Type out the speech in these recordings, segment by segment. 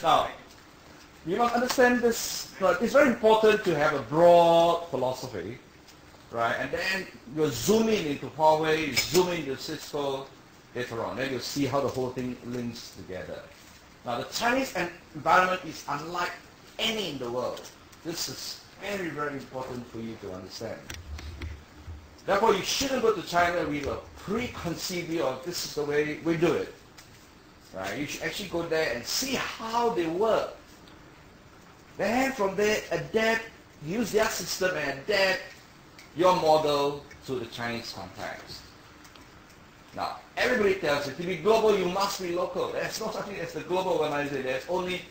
Now, you must understand this. It's very important to have a broad philosophy, right? And then you zoom in into Huawei, you zoom into CISCO later on. Then you'll see how the whole thing links together. Now, the Chinese environment is unlike any in the world. This is very, very important for you to understand. Therefore, you shouldn't go to China with a preconceived view of this is the way we do it. Right? You should actually go there and see how they work. Then from there, adapt, use their system and adapt your model to the Chinese context. Now, everybody tells you to be global, you must be local. There's no such thing as the global organization. There's only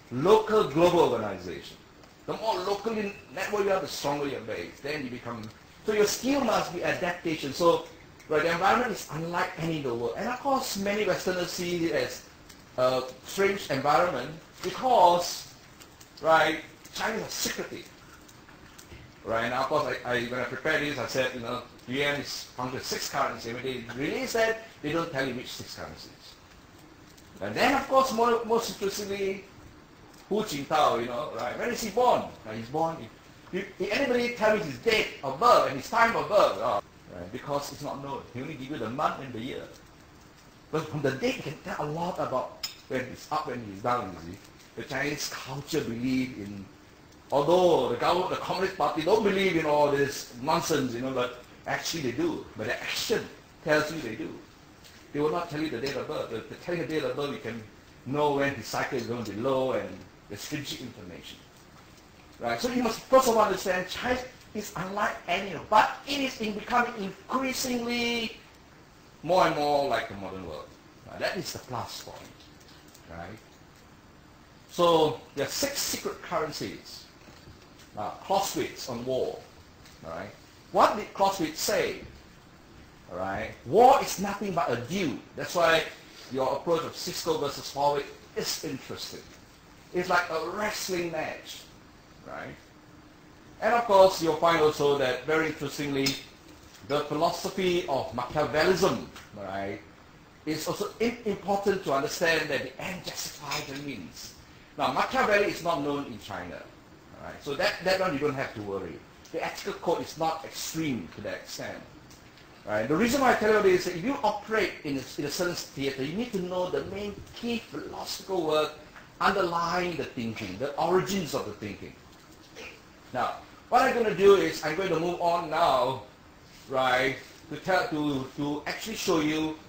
local global organization. The more locally network you are, the stronger your base. Then you become... So your skill must be adaptation. So right, the environment is unlike any in the world. And of course, many Westerners see it as a strange environment because, right, China is secretive. Right, now of course, when I prepared this, I said, yuan is found with 6 currencies. When they release that, they don't tell you which 6 currencies. And then, of course, most interestingly, Hu Jintao, right, when is he born? He's born, if anybody tell me his date of birth and his time of birth, right, because it's not known. He only give you the month and the year. But from the date, you can tell a lot about when he's up, when he's down, you see. The Chinese culture believe in, although the government, the Communist Party don't believe in all this nonsense, but actually they do. But the action tells you they do. They will not tell you the date of birth. They tell you the date of birth, you can know when his cycle is going to be low and the stringent information. Right? So you must first of all understand China is unlike any, but it is becoming increasingly more and more like the modern world. Right? That is the plus point. Right? So there are 6 secret currencies. Clausewitz on war. Right? What did Clausewitz say? Right? War is nothing but a duel. That's why your approach of CISCO versus Huawei is interesting. It's like a wrestling match. Right? And of course, you'll find also that, very interestingly, the philosophy of Machiavellism, right, is also important to understand that the end justifies the means. Now, Machiavelli is not known in China. Right? So that one you don't have to worry. The ethical code is not extreme to that extent. Right? The reason why I tell you this is that if you operate in a certain theater, you need to know the main key philosophical work underlying the thinking, the origins of the thinking. Now, what I'm going to do is I'm going to move on now, right, to actually show you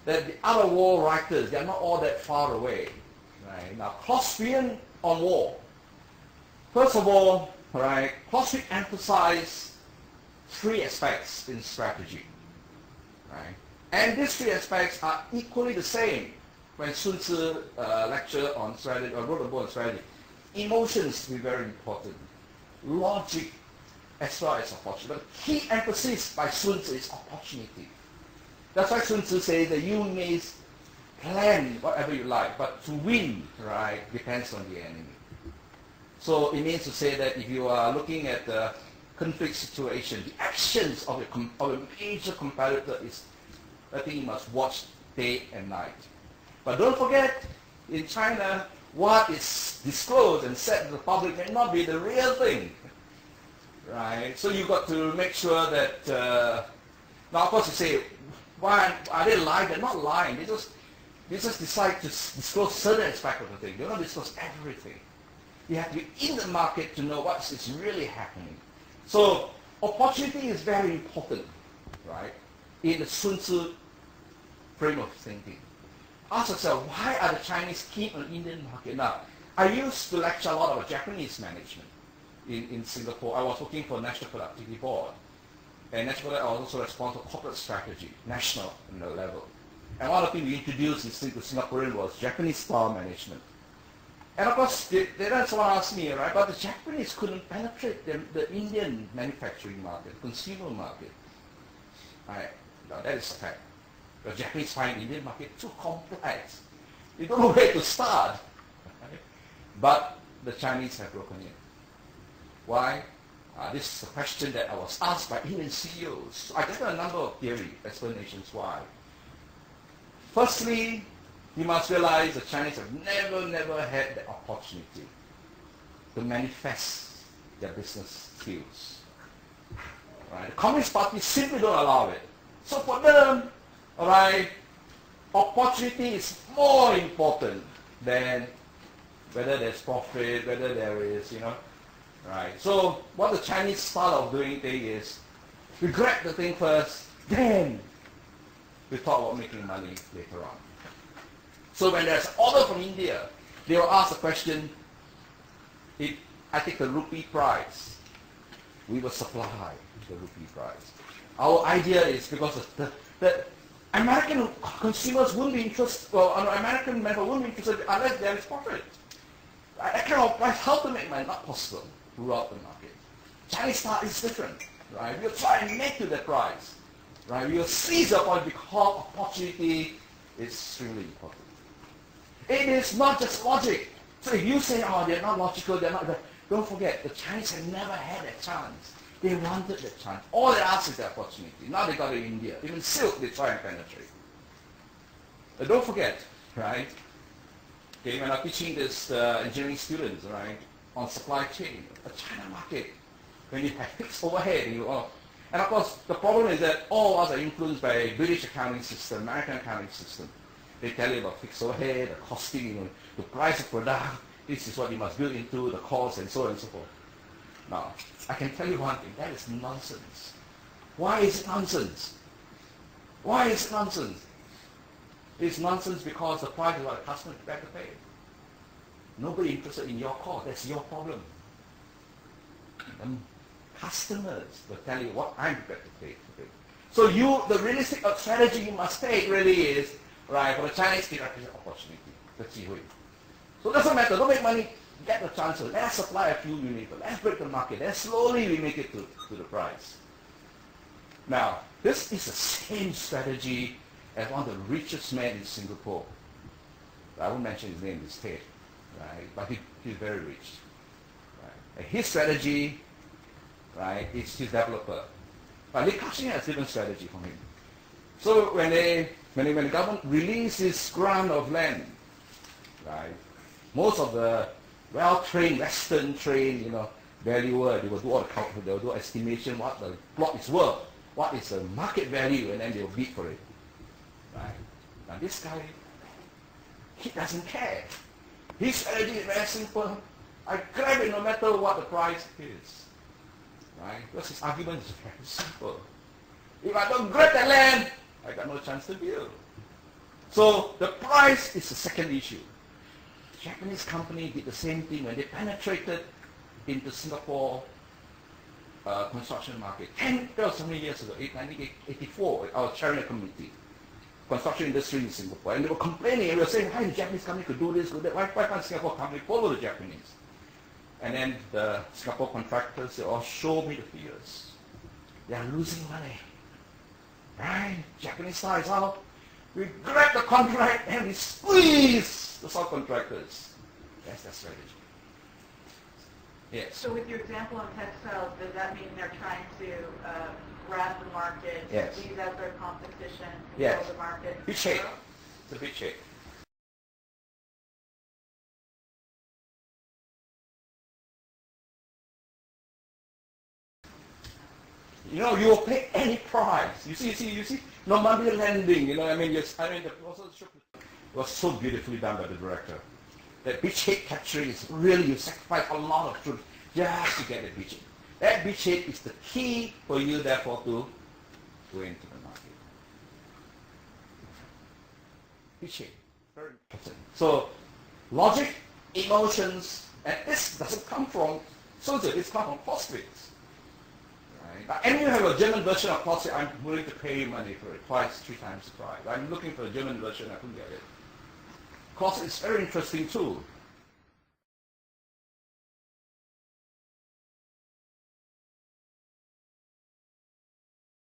that the other war writers, they are not all that far away. Right? Now, Clausewitz on war. First of all, right, Clausewitz emphasized 3 aspects in strategy. Right? And these 3 aspects are equally the same when Sun Tzu lectured on strategy, or wrote a book on strategy. Emotions will be very important. Logic as well as opportunity. But key emphasis by Sun Tzu is opportunity. That's why Sun Tzu says that you may plan whatever you like, but to win, right, depends on the enemy. So it means to say that if you are looking at the conflict situation, the actions of a major competitor is a thing you must watch day and night. But don't forget, in China, what is disclosed and said to the public may not be the real thing. Right? So you've got to make sure that, now of course you say, why are they lying? They're not lying. They just decide to disclose certain aspects of the thing. They don't disclose everything. You have to be in the market to know what is really happening. So opportunity is very important, right, in the Sun Tzu frame of thinking. Ask yourself, why are the Chinese keen on the Indian market? Now, I used to lecture a lot about Japanese management in Singapore. I was working for National Productivity Board. And National I was also responsible for corporate strategy, national level. And one of the things we introduced to Singaporean was Japanese style management. And of course, then someone asked me, right, but the Japanese couldn't penetrate the Indian manufacturing market, consumer market. Right? Now, that is a fact. The Japanese find the Indian market too complex. You don't know where to start. Right? But the Chinese have broken in. Why? This is a question that I was asked by Indian CEOs. I gave a number of theory explanations why. Firstly, you must realize the Chinese have never had the opportunity to manifest their business skills. Right? The Communist Party simply don't allow it. So for them, all right, opportunity is more important than whether there's profit, whether there is, right. So what the Chinese style of doing thing is, we grab the thing first, then we talk about making money later on. So when there's an order from India, they will ask the question, if I take the rupee price, we will supply the rupee price. Our idea is because the American consumers wouldn't be interested, American member wouldn't be interested unless there is profit. That kind of price, how to make money, not possible throughout the market. Chinese style is different, right? We'll try and make to the price, right? We'll seize the point because opportunity is extremely important. It is not just logic. So if you say, oh, they're not logical, they're not, don't forget, the Chinese have never had a chance. They wanted the chance. All they asked is the opportunity. Now they got it in India. Even silk, they try and penetrate. But don't forget, right? Okay, when I'm teaching this engineering students, right, on supply chain, the China market, when you have fixed overhead, and of course, the problem is that all of us are influenced by British accounting system, American accounting system. They tell you about fixed overhead, the costing, the price of product. This is what you must build into the cost, and so on and so forth. Now, I can tell you one thing, that is nonsense. Why is it nonsense? Why is it nonsense? It's nonsense because the price is what the customer is prepared to pay. Nobody interested in your cost. That's your problem. The customers will tell you what I'm prepared to pay. So the realistic strategy you must take really is, right, for the Chinese, they represent opportunity. That's the way. So it doesn't matter. Don't make money. Get the chance. Let's supply a few units. Let's break the market. Then slowly we make it to the price. Now, this is the same strategy as one of the richest men in Singapore. I won't mention his name instead, right? But he's very rich. Right? And his strategy, right, is his developer. But Lee Ka-shing has a different strategy from him. So when the government releases grant of land, right, most of the well-trained, Western-trained, valuer, they will do all the count, they will do estimation, what the plot is worth, what is the market value, and then they will bid for it. Right? Now this guy, he doesn't care. His strategy is very simple. I grab it no matter what the price is. Right? Because his argument is very simple. If I don't grab the land, I got no chance to build. So the price is the second issue. Japanese company did the same thing when they penetrated into Singapore construction market. That was so many years ago, 1984, our China community, construction industry in Singapore. And they were complaining, and we were saying, why the Japanese company could do this, do that? Why can't Singapore company follow the Japanese? And then the Singapore contractors, they all show me the figures. They are losing money. Right? Japanese style is out. We grab the contract and we squeeze the subcontractors. That's their strategy. Yes. So with your example on textiles, does that mean they're trying to grab the market, yes, squeeze out their competition, control yes, the market? Big shake. It's a big shake. You will pay any price. You see. No money lending. The process was so beautifully done by the director. That beachhead capturing is really, you sacrifice a lot of truth just to get the beachhead. That beachhead is the key for you, therefore, to go into the market. Beachhead, very important. So, logic, emotions, and this doesn't come from Sun Tzu, it's come from Clausewitz. And you have a German version of Clausewitz, I'm willing to pay you money for it, twice, 3 times the price. I'm looking for a German version, I couldn't get it. Clausewitz is a very interesting tool.